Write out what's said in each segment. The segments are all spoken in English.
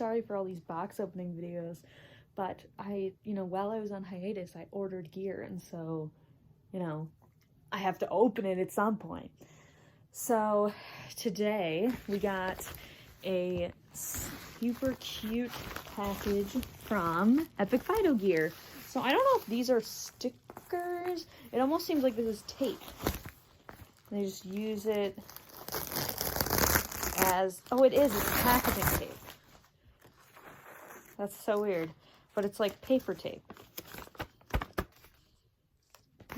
sorry for all these box opening videos, but while I was on hiatus, I ordered gear, and so, I have to open it at some point. So today we got a super cute package from Epic Fido Gear. So I don't know if these are stickers. It almost seems like this is tape. They just use it as, oh, it is, it's packaging tape. That's so weird, but it's like paper tape.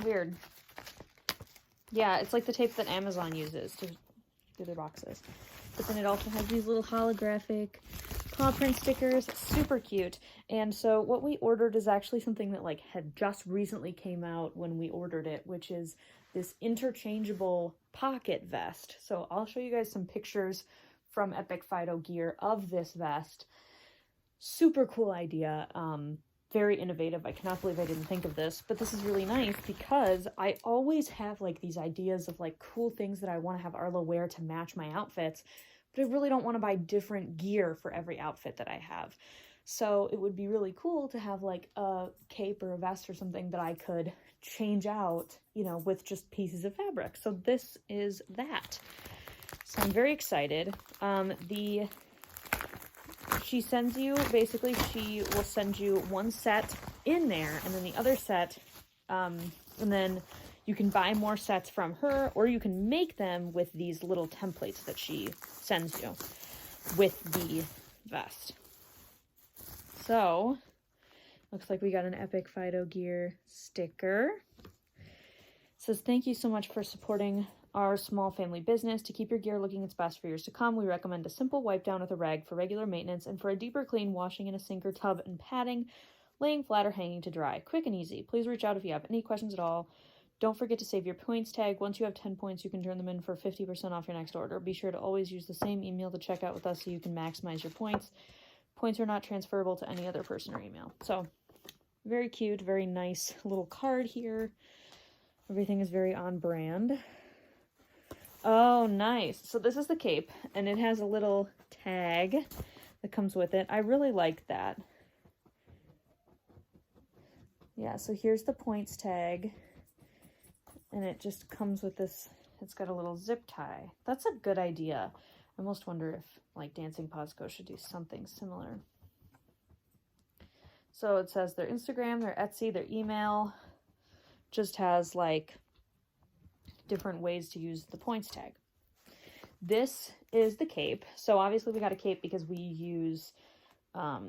Weird. Yeah, it's like the tape that Amazon uses to do their boxes. But then it also has these little holographic paw print stickers. Super cute. And so what we ordered is actually something that like had just recently came out when we ordered it, which is this interchangeable pocket vest. So I'll show you guys some pictures from Epic Fido Gear of this vest. Super cool idea. Very innovative. I cannot believe I didn't think of this, but this is really nice because I always have like these ideas of like cool things that I want to have Arlo wear to match my outfits, but I really don't want to buy different gear for every outfit that I have. So it would be really cool to have like a cape or a vest or something that I could change out, with just pieces of fabric. So this is that. So I'm very excited. She sends you, basically, she will send you one set in there, and then the other set, and then you can buy more sets from her, or you can make them with these little templates that she sends you with the vest. So, looks like we got an Epic Fido Gear sticker. It says, thank you so much for supporting our small family business. To keep your gear looking its best for years to come, we recommend a simple wipe down with a rag for regular maintenance, and for a deeper clean, washing in a sink or tub and padding, laying flat or hanging to dry. Quick and easy. Please reach out if you have any questions at all. Don't forget to save your points tag. Once you have 10 points, you can turn them in for 50% off your next order. Be sure to always use the same email to check out with us so you can maximize your points. Points are not transferable to any other person or email. So, very cute, very nice little card here. Everything is very on brand. Oh, nice. So this is the cape, and it has a little tag that comes with it. I really like that. Yeah, so here's the points tag, and it just comes with this, it's got a little zip tie. That's a good idea. I almost wonder if, like, Dancing Posco should do something similar. So it says their Instagram, their Etsy, their email. Just has, like, different ways to use the points tag. This is the cape. So obviously we got a cape because we use a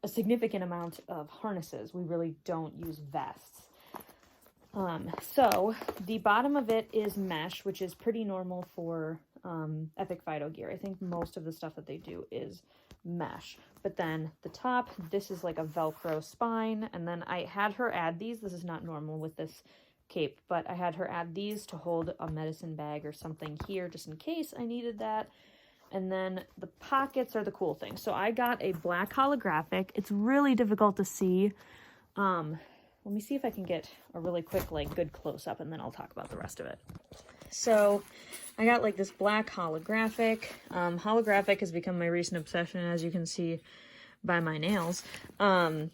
significant amount of harnesses. We really don't use vests. So the bottom of it is mesh, which is pretty normal for Epic Fido Gear. I think most of the stuff that they do is mesh. But then the top, this is like a Velcro spine. And then I had her add these. This is not normal with this cape, but I had her add these to hold a medicine bag or something here just in case I needed that. And then the pockets are the cool thing. So I got a black holographic. It's really difficult to see. Let me see if I can get a really quick, like, good close-up, and then I'll talk about the rest of it. So I got like this black holographic. Holographic has become my recent obsession, as you can see by my nails. And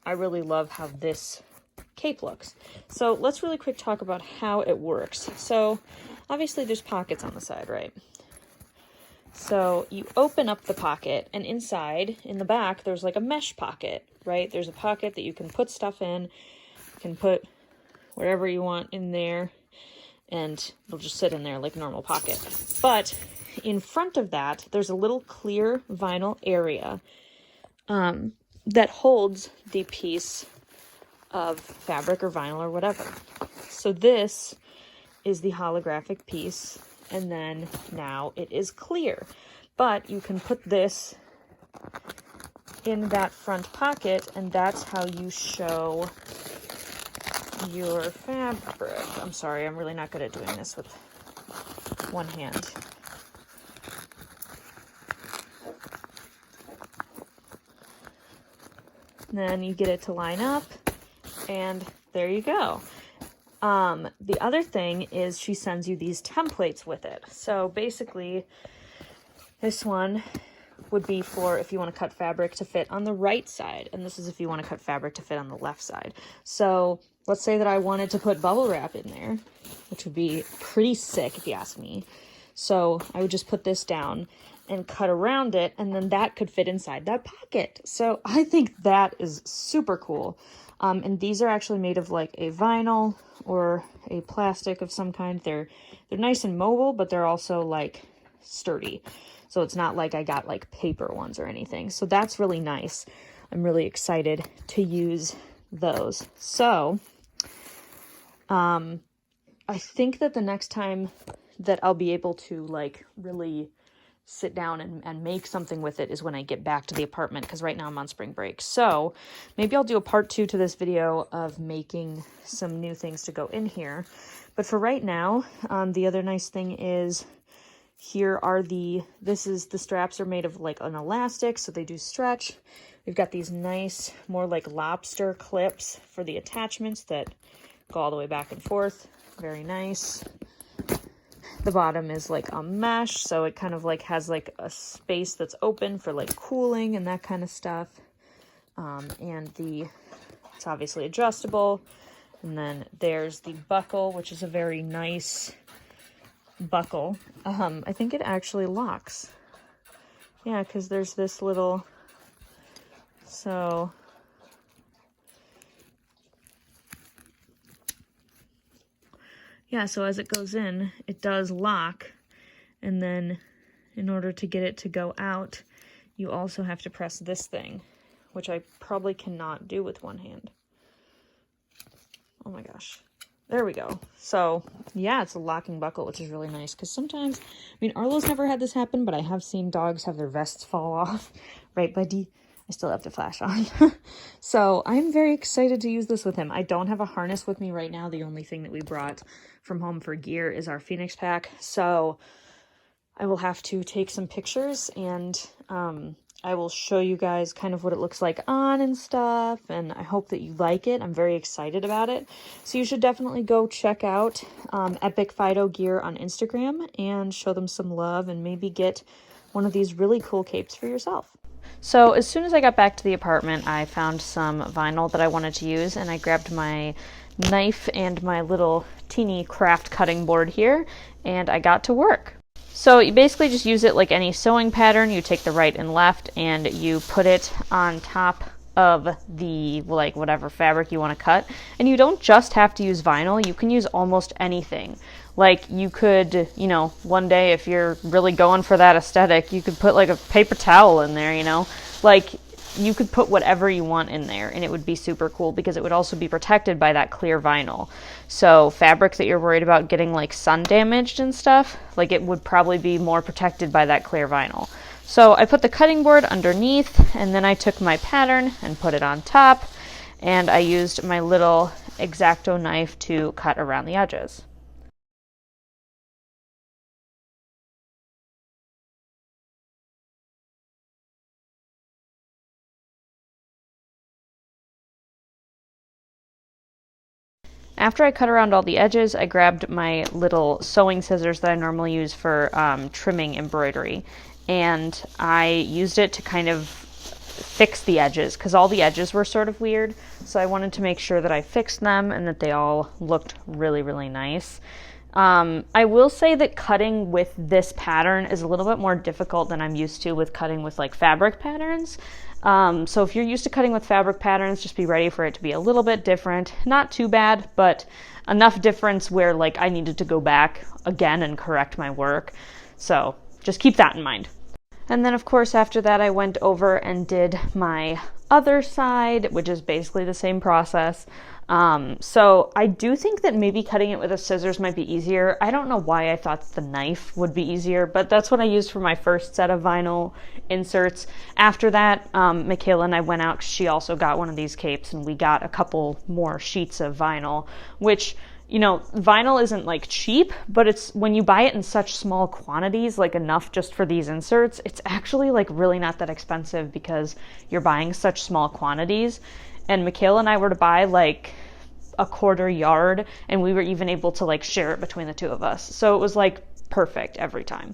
I really love how this cape looks. So let's really quick talk about how it works. So obviously there's pockets on the side, right? So you open up the pocket, and inside, in the back, there's like a mesh pocket, right? There's a pocket that you can put stuff in. You can put whatever you want in there, and it'll just sit in there like a normal pocket. But in front of that, there's a little clear vinyl area that holds the piece of fabric or vinyl or whatever. So this is the holographic piece, and then now it is clear. But you can put this in that front pocket, and that's how you show your fabric. I'm sorry, I'm really not good at doing this with one hand. And then you get it to line up, and there you go. The other thing is she sends you these templates with it. So basically, this one would be for if you want to cut fabric to fit on the right side, and this is if you want to cut fabric to fit on the left side. So let's say that I wanted to put bubble wrap in there, which would be pretty sick if you ask me. So I would just put this down and cut around it, and then that could fit inside that pocket. So I think that is super cool. And these are actually made of like a vinyl or a plastic of some kind. They're nice and mobile, but they're also like sturdy. So it's not like I got like paper ones or anything. So that's really nice. I'm really excited to use those. So I think that the next time that I'll be able to like really sit down and make something with it is when I get back to the apartment, because right now I'm on spring break. So maybe I'll do a part 2 to this video of making some new things to go in here. But for right now, the other nice thing is here are the straps are made of like an elastic, so they do stretch. We've got these nice, more like lobster clips for the attachments that go all the way back and forth. Very nice. The bottom is like a mesh, so it kind of like has like a space that's open for like cooling and that kind of stuff. And it's obviously adjustable. And then there's the buckle, which is a very nice buckle. I think it actually locks. Yeah, because there's this little, so yeah, so as it goes in, it does lock, and then in order to get it to go out, you also have to press this thing, which I probably cannot do with one hand. Oh my gosh. There we go. So yeah, it's a locking buckle, which is really nice, because sometimes, I mean, Arlo's never had this happen, but I have seen dogs have their vests fall off. Right, buddy? I still have the flash on. So I'm very excited to use this with him. I don't have a harness with me right now. The only thing that we brought from home for gear is our Phoenix pack. So I will have to take some pictures, and I will show you guys kind of what it looks like on and stuff. And I hope that you like it. I'm very excited about it. So you should definitely go check out Epic Fido gear on Instagram and show them some love, and maybe get one of these really cool capes for yourself. So as soon as I got back to the apartment, I found some vinyl that I wanted to use, and I grabbed my knife and my little teeny craft cutting board here, and I got to work. So you basically just use it like any sewing pattern. You take the right and left and you put it on top of the like whatever fabric you want to cut. And you don't just have to use vinyl, you can use almost anything. Like you could, you know, one day if you're really going for that aesthetic, you could put like a paper towel in there, you know, like you could put whatever you want in there, and it would be super cool because it would also be protected by that clear vinyl. So fabric that you're worried about getting like sun damaged and stuff, like it would probably be more protected by that clear vinyl. So I put the cutting board underneath, and then I took my pattern and put it on top, and I used my little X-Acto knife to cut around the edges. After I cut around all the edges, I grabbed my little sewing scissors that I normally use for trimming embroidery, and I used it to kind of fix the edges, because all the edges were sort of weird, so I wanted to make sure that I fixed them and that they all looked really, really nice. I will say that cutting with this pattern is a little bit more difficult than I'm used to with cutting with like fabric patterns. So if you're used to cutting with fabric patterns, just be ready for it to be a little bit different. Not too bad, but enough difference where like I needed to go back again and correct my work. So just keep that in mind. And then of course after that I went over and did my other side, which is basically the same process. So I do think that maybe cutting it with a scissors might be easier. I don't know why I thought the knife would be easier, but that's what I used for my first set of vinyl inserts. After that, Michaela and I went out, 'cause she also got one of these capes, and we got a couple more sheets of vinyl, which, you know, vinyl isn't like cheap, but it's when you buy it in such small quantities, like enough just for these inserts, it's actually like really not that expensive because you're buying such small quantities. And Michaela and I were to buy like a quarter yard, and we were even able to like share it between the two of us. So it was like perfect every time.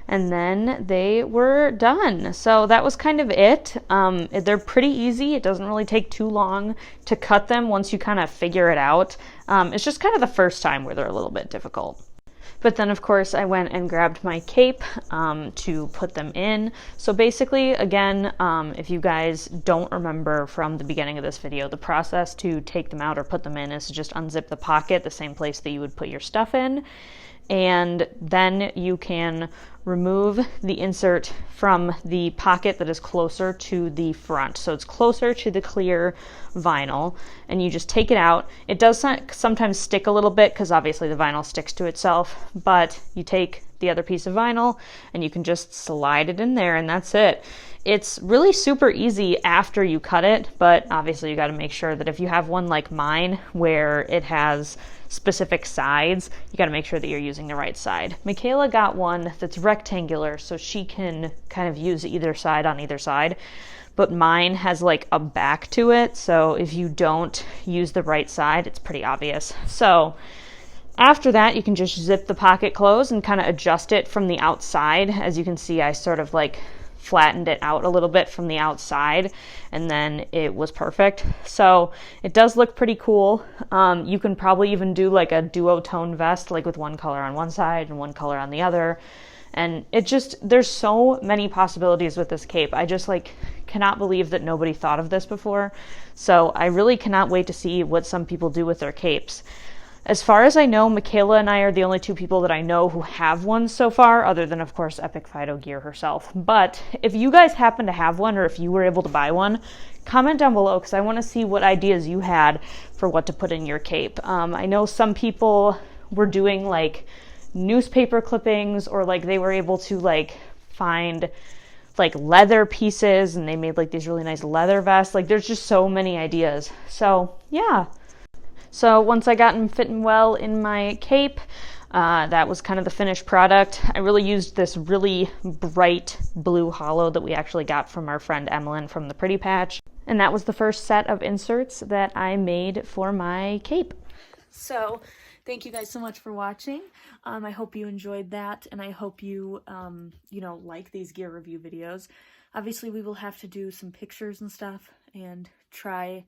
and then they were done. So that was kind of it. They're pretty easy. It doesn't really take too long to cut them once you kind of figure it out. It's just kind of the first time where they're a little bit difficult. But then, of course, I went and grabbed my cape to put them in. So basically, again, if you guys don't remember from the beginning of this video, the process to take them out or put them in is to just unzip the pocket, the same place that you would put your stuff in. And then you can remove the insert from the pocket that is closer to the front. So it's closer to the clear vinyl, and you just take it out. It does sometimes stick a little bit because obviously the vinyl sticks to itself, but you take the other piece of vinyl and you can just slide it in there, and that's it. It's really super easy after you cut it, but obviously you got to make sure that if you have one like mine where it has specific sides, you got to make sure that you're using the right side. Michaela got one that's rectangular, so she can kind of use either side on either side, but mine has like a back to it, so if you don't use the right side, it's pretty obvious. So after that, you can just zip the pocket closed and kind of adjust it from the outside. As you can see, I sort of like flattened it out a little bit from the outside, and then it was perfect. So it does look pretty cool. You can probably even do like a duotone vest, like with one color on one side and one color on the other. And it just, there's so many possibilities with this cape. I just like cannot believe that nobody thought of this before. So I really cannot wait to see what some people do with their capes. As far as I know, Michaela and I are the only two people that I know who have one so far, other than, of course, Epic Fido Gear herself. But if you guys happen to have one, or if you were able to buy one, comment down below, because I want to see what ideas you had for what to put in your cape. I know some people were doing, like, newspaper clippings, or, like, they were able to, like, find, like, leather pieces, and they made, like, these really nice leather vests. Like, there's just so many ideas. So, yeah. So once I got them fitting well in my cape, that was kind of the finished product. I really used this really bright blue hollow that we actually got from our friend Emmeline from the Pretty Patch. And that was the first set of inserts that I made for my cape. So thank you guys so much for watching. I hope you enjoyed that, and I hope you, like these gear review videos. Obviously, we will have to do some pictures and stuff and try,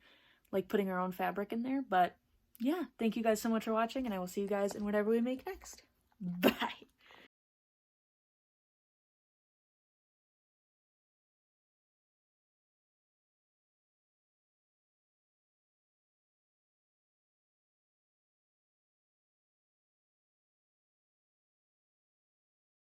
like, putting our own fabric in there, but yeah, thank you guys so much for watching, and I will see you guys in whatever we make next. Bye!